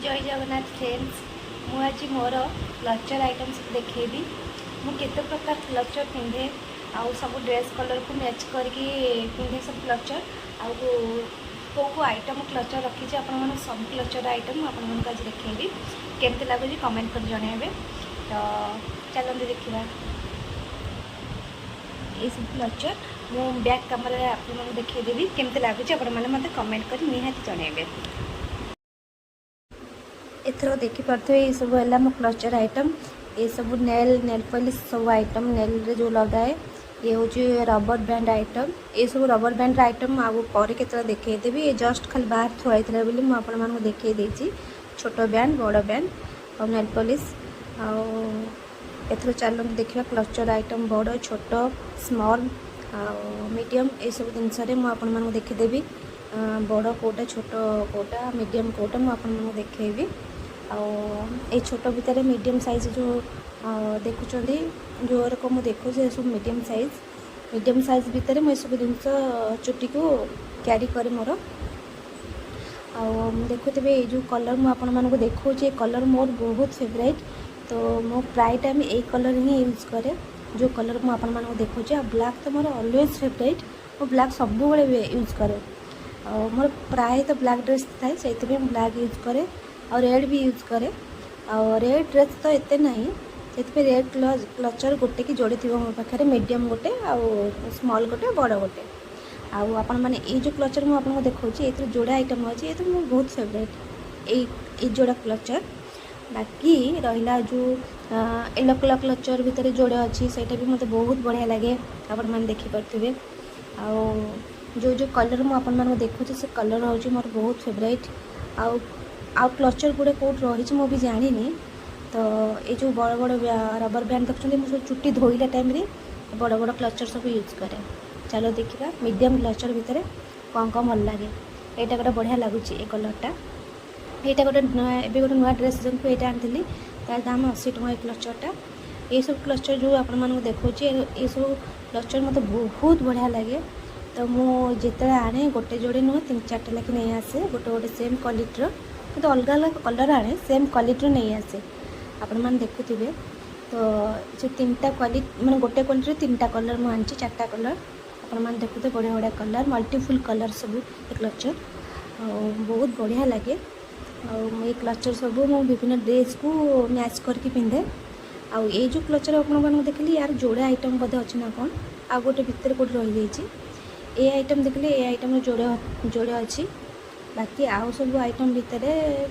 जय जगन्नाथ फ्रेंड्स। मुझे मोर clutcher item सब देखेबी। मु केते प्रकार क्लचर पिंधे आउ सब ड्रेस कलर को मैच करके पिंधे सब क्लचर आउ को आइटम क्लचर रखी आपण सब क्लचर आइटम आपको आज देखेबी। केमती लगुच कमेंट कर जनइबे। तो चलते देखा ये सब क्लचर मु बैक कैमरा आपको देखदेवी केमती लगुच मत कमेंट कर निहाती जनइबे। एथर देखिपे ये सब है मो क्लचर आइटम। ये सब नेल पॉलिश सब आइटम नेल रे जो लगाए। ये हूँ रबर बैंड आइटम। ये सब रबर बैंड आइटम आगे के देखदेवी। ये जस्ट खाली बाहर थुआई बोली मुझे देखई देती छोट बैंड बड़ बैंड और नेल पॉलिश एथर चलते देखा क्लचर आइटम बड़ छोट स्मॉल मीडियम ये सब जिनस मुझे देखदेवी। बड़ कोटा छोट कोटा मीडियम कोटा मुझे देखी आ छोट भितर मीडियम साइज जो देखुं जो रकम देखो सब मीडियम साइज भितर मुझे सब जिनस चुटी को क्यारी करे मोर देखुवे ये जो कलर मुझे देखो कलर मोर बहुत फेवरेट। तो मो प्राय टाइम यही कलर ही यूज करे जो कलर मुझे देखो। ब्लैक तो मोर ऑलवेज फेवरेट और ब्लैक सब यूज करे। मोर प्राय तो ब्लैक ड्रेस थाए से ब्लैक यूज करे और रेड भी यूज करे। और रेड ड्रेस तो एते नहीं से रेड क्लचर गोटे कि जोड़ी थी मो पाखे मीडियम गोटे स्मॉल गोटे बड़ गोटे आपण मैंने ये जो क्लचर मुझे देखो ये जोड़ा आइटम अच्छे ये तो मो बहुत फेवरेट ये जोड़ा क्लचर। बाकी रहा जो येलो कलर क्लचर भितर जोड़े अच्छी से भी मत बहुत बढ़िया लगे आपण मैंने देखिपे। जो जो कलर मुझे देखुचे से कलर हूँ मोर बहुत फेवरेट। आउ क्लचर गुड़े कौट रही मु भी जानी। तो ये जो बड़ बड़ रबर बैंड देखते मुझे चुट्टी धोइला टाइम रे बड़ बड़ क्लचर सब यूज करे। चलो देखा मीडियम क्लचर भितर कौन कौन भल लगे। यहाँ गोटे बढ़िया लगुच ये कलरटा। यहाँ गोटे गोटे नुआ ड्रेस जो ये आनी तार दाम 80 टଙ୍କା क्लचरटा। ये सब क्लचर जो आपको देखो ये सब क्लचर मत बहुत बढ़िया लगे। तो मुझे आने गोटे जोड़े नुह 3-4टा लेकिन नहीं आसे गोटे गोटे सेम क्वालिटीर तो अलग अलग कलर आने सेम क्वालिटीर नहीं आसे आपण मैंने देखुवे। तो जो 3टा क्वालिटी मैंने गोटे क्वालिटी 3टा कलर मुझे 4टा कलर आपण मैंने देखुते बढ़िया बढ़िया कलर मल्टीफुल कलर सब ये क्लचर बहुत बढ़िया लगे। ये क्लचर सब मु विभिन्न ड्रेस को मैच करके पिंधे। आउ ये जो क्लचर आपको देखिए यार जोड़े आइटम बोधे अच्छी ना कौन आ गोटे भितर कौट रही जाइए ये आइटम देखिए ये आइटम जोड़े जोड़े अच्छी। बाकी आउ सब आइटम भितर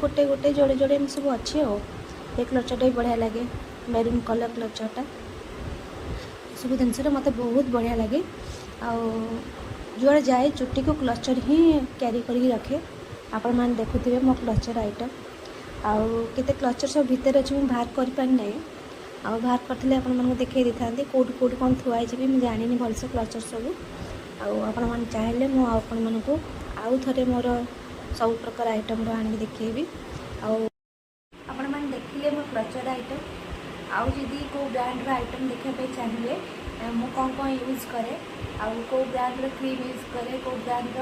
गोटे गोटे जोड़े जोड़े सब अच्छी ये क्लचरटा भी बढ़िया लगे मेरून कलर क्लचरटा सब जिनस मत बहुत बढ़िया लगे। जुआड़े जाए चुट्टी को क्लचर ही क्यारी कर रखे। आपण मैंने देखुवे मो क्लचर आइटम आते क्लचर सब भितर अच्छे मुझे बाहर कर पारिना बाहर करते आपको देखई दी था कौट कौट कौन थुआई मुझे जानी भलसे क्लचर सब आपण मैंने चाहिए मुझे आउ थे मोर सब प्रकार आइटम आने देखी। आपण मैंने देखिले मो क्लचर आइटम आदि को ब्रांड आइटम देखापी चाहिए मु कौन कौन यूज करे कौ ब्रांड क्रीम यूज करे कौ ब्रांड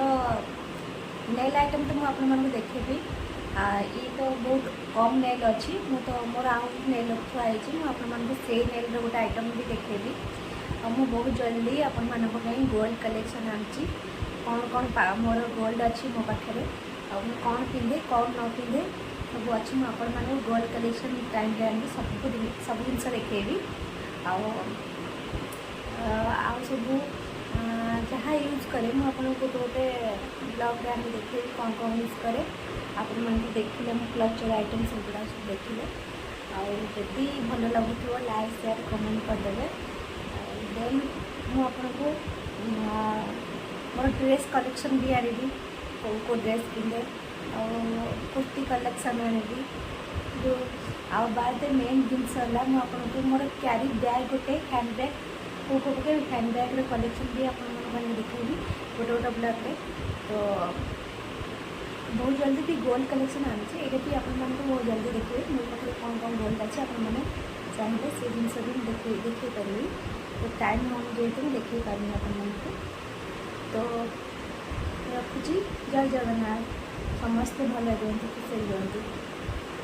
नेल आइटम तो मुझे देखेबी। ये तो बहुत कम नेल अच्छी तो मोर आउ नेल थुआई मुझे से नेल गोटे आइटम भी देखेबी। मुझे बहुत जल्दी आपण गोल्ड कलेक्शन आनी कौन कौन मोर गोल्ड अच्छी मो पाखे कौन पिंधे कौन न पिंधे सब अच्छी मुझे गोल्ड कलेक्शन टाइम आनी सब जिन देखेबी। सब जहाँ यूज करे मुझे गोटे ब्लॉग आने देखे कौन कौन यूज करे आपण मैंने देखिले मो क्लचर आइटम सब गुड़ा सब देखिले आदि भल लगुव लाइक शेयर कमेंट करदे। देन मुझे मोर ड्रेस कलेक्शन भी आनी को ड्रेस पिंधे कुर्ती कलेक्शन आनी जो बाद मेन जिनस है मोर क्यारी बैग गोटे हैंड बैग को हैंड बैग कलेक्शन भी आपने देखेबी गोटे गोटे ब्लॉग में। तो बहुत जल्दी भी गोल्ड कलेक्शन आनी ये भी आपको बहुत जल्दी देखिए मो पाखे कौन कौन गोल्ड अच्छे आप चाहिए से जिन भी देखे पारि। तो टाइम हम जेहतु मुझे देखे पारि आपको। तो रखुची जय जगन्नाथ समस्ते भल रुहतु खुशी रुहतु।